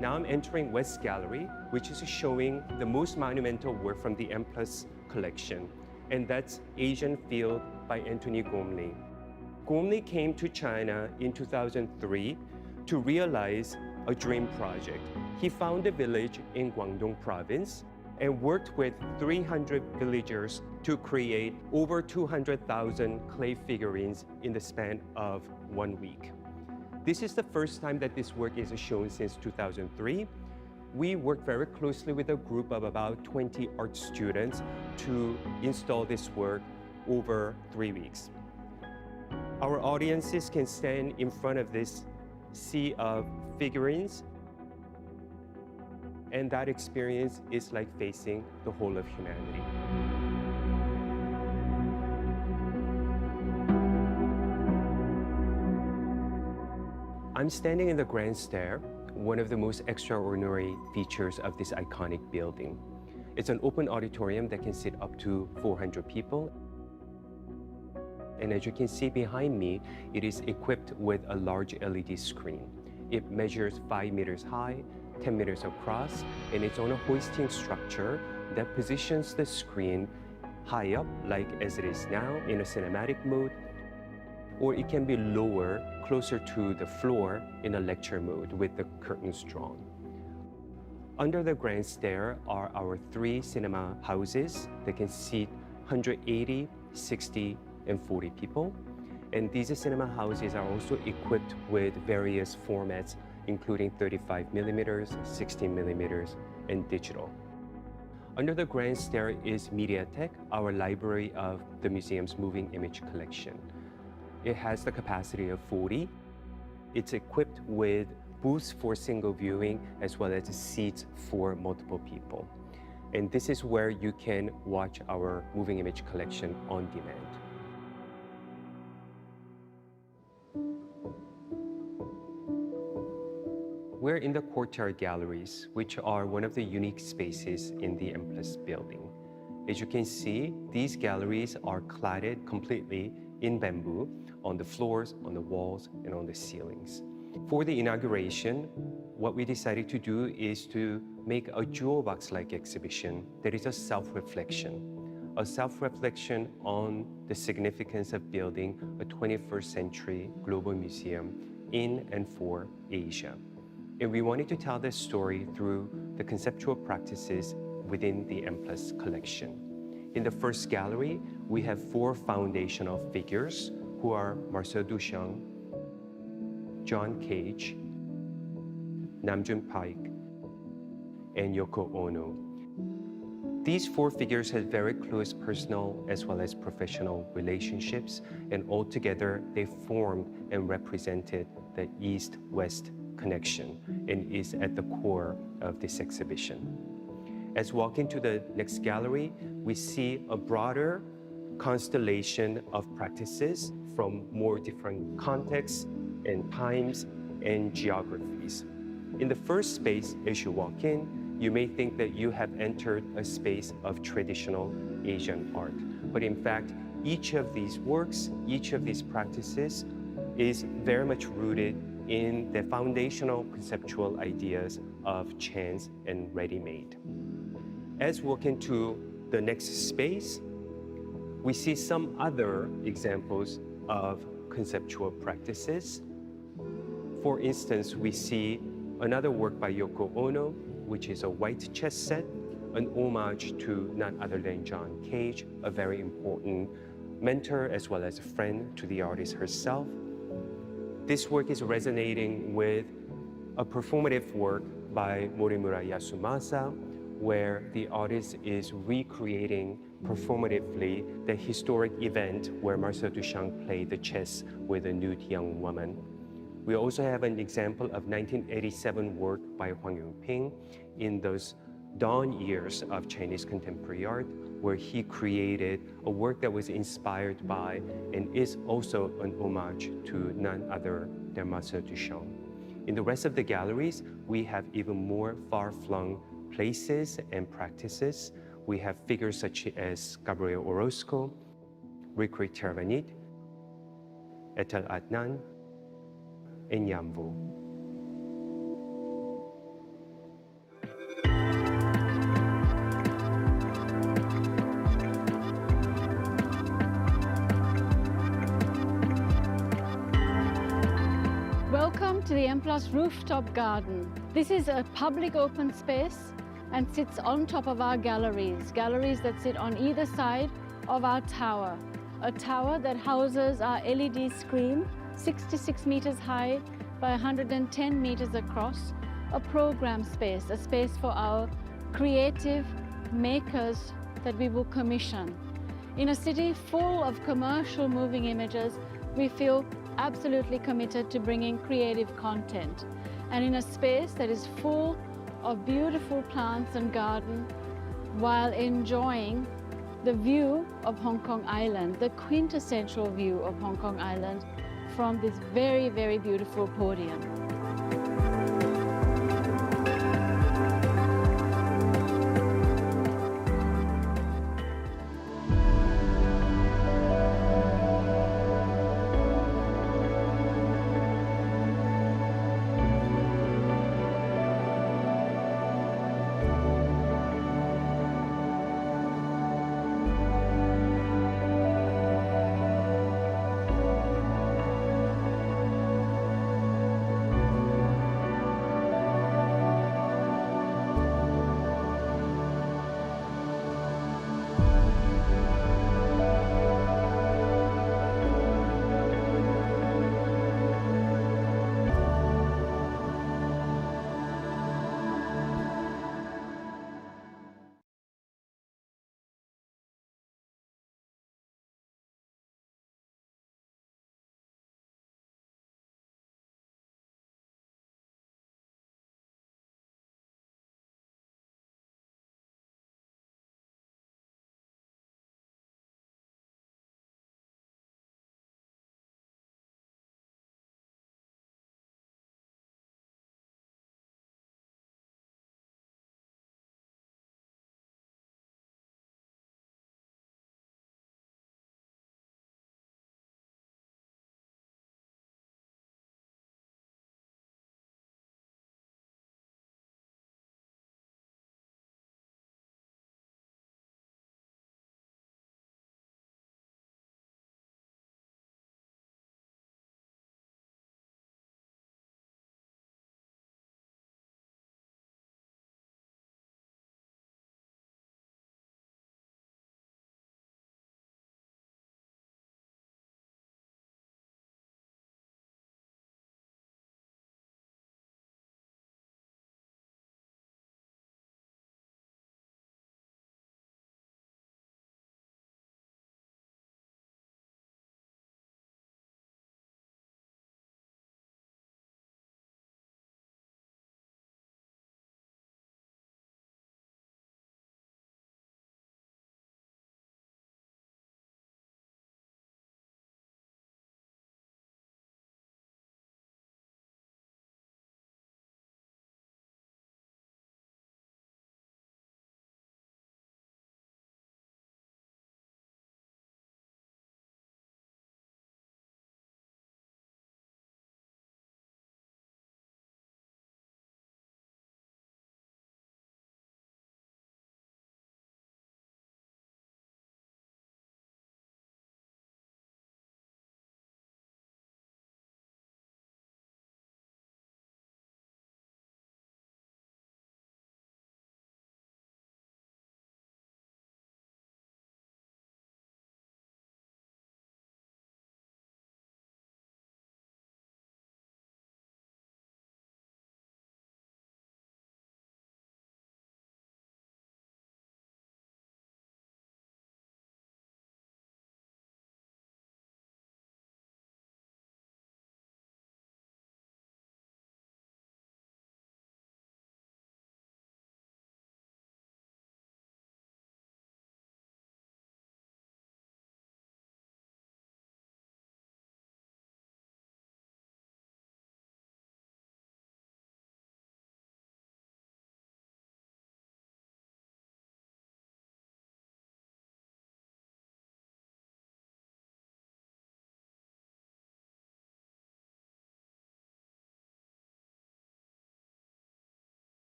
S9: Now I'm entering West Gallery, which is showing the most monumental work from the M+ collection, and that's Asian Field by Anthony Gormley. Gormley came to China in 2003 to realize a dream project. He found a village in Guangdong province and worked with 300 villagers to create over 200,000 clay figurines in the span of 1 week. This is the first time that this work is shown since 2003. We worked very closely with a group of about 20 art students to install this work over 3 weeks. Our audiences can stand in front of this sea of figurines, and that experience is like facing the whole of humanity. I'm standing in the Grand Stair, one of the most extraordinary features of this iconic building. It's an open auditorium that can sit up to 400 people. And as you can see behind me, it is equipped with a large LED screen. It measures 5 meters high, 10 meters across, and it's on a hoisting structure that positions the screen high up, like as it is now in a cinematic mode, or it can be lower, closer to the floor in a lecture mode with the curtains drawn. Under the Grand Stair are our 3 cinema houses that can seat 180, 60, and 40 people. And these cinema houses are also equipped with various formats, including 35 millimeters, 16 millimeters, and digital. Under the Grand Stair is Mediatek, our library of the museum's moving image collection. It has the capacity of 40. It's equipped with booths for single viewing as well as seats for multiple people. And this is where you can watch our moving image collection on demand. We're in the courtyard galleries, which are one of the unique spaces in the M+ building. As you can see, these galleries are cladded completely in bamboo on the floors, on the walls, and on the ceilings. For the inauguration, what we decided to do is to make a jewel box-like exhibition that is a self-reflection on the significance of building a 21st century global museum in and for Asia. And we wanted to tell this story through the conceptual practices within the M+ collection. In the first gallery, we have 4 foundational figures who are Marcel Duchamp, John Cage, Namjoon Paik, and Yoko Ono. These 4 figures had very close personal as well as professional relationships, and altogether they formed and represented the East-West connection and is at the core of this exhibition. As we walk into the next gallery, we see a broader constellation of practices from more different contexts and times and geographies. In the first space, as you walk in, you may think that you have entered a space of traditional Asian art. But in fact, each of these works, each of these practices is very much rooted in the foundational conceptual ideas of chance and ready-made. As we walk into the next space, we see some other examples of conceptual practices. For instance, we see another work by Yoko Ono, which is a white chess set, an homage to none other than John Cage, a very important mentor as well as a friend to the artist herself. This work is resonating with a performative work by Morimura Yasumasa, where the artist is recreating performatively the historic event where Marcel Duchamp played the chess with a nude young woman. We also have an example of 1987 work by Hwang Yongping in those dawn years of Chinese contemporary art, where he created a work that was inspired by and is also an homage to none other than Marcel Duchamp. In the rest of the galleries, we have even more far-flung places and practices. We have figures such as Gabriel Orozco, Ricri Tervanit, Etel Adnan, and Yamvo.
S8: Welcome to the M+ rooftop garden. This is a public open space and sits on top of our galleries that sit on either side of our tower. A tower that houses our LED screen, 66 meters high by 110 meters across, a program space, a space for our creative makers that we will commission. In a city full of commercial moving images, we feel absolutely committed to bringing creative content. And in a space that is full of beautiful plants and garden, while enjoying the view of Hong Kong Island, the quintessential view of Hong Kong Island from this very, very beautiful podium.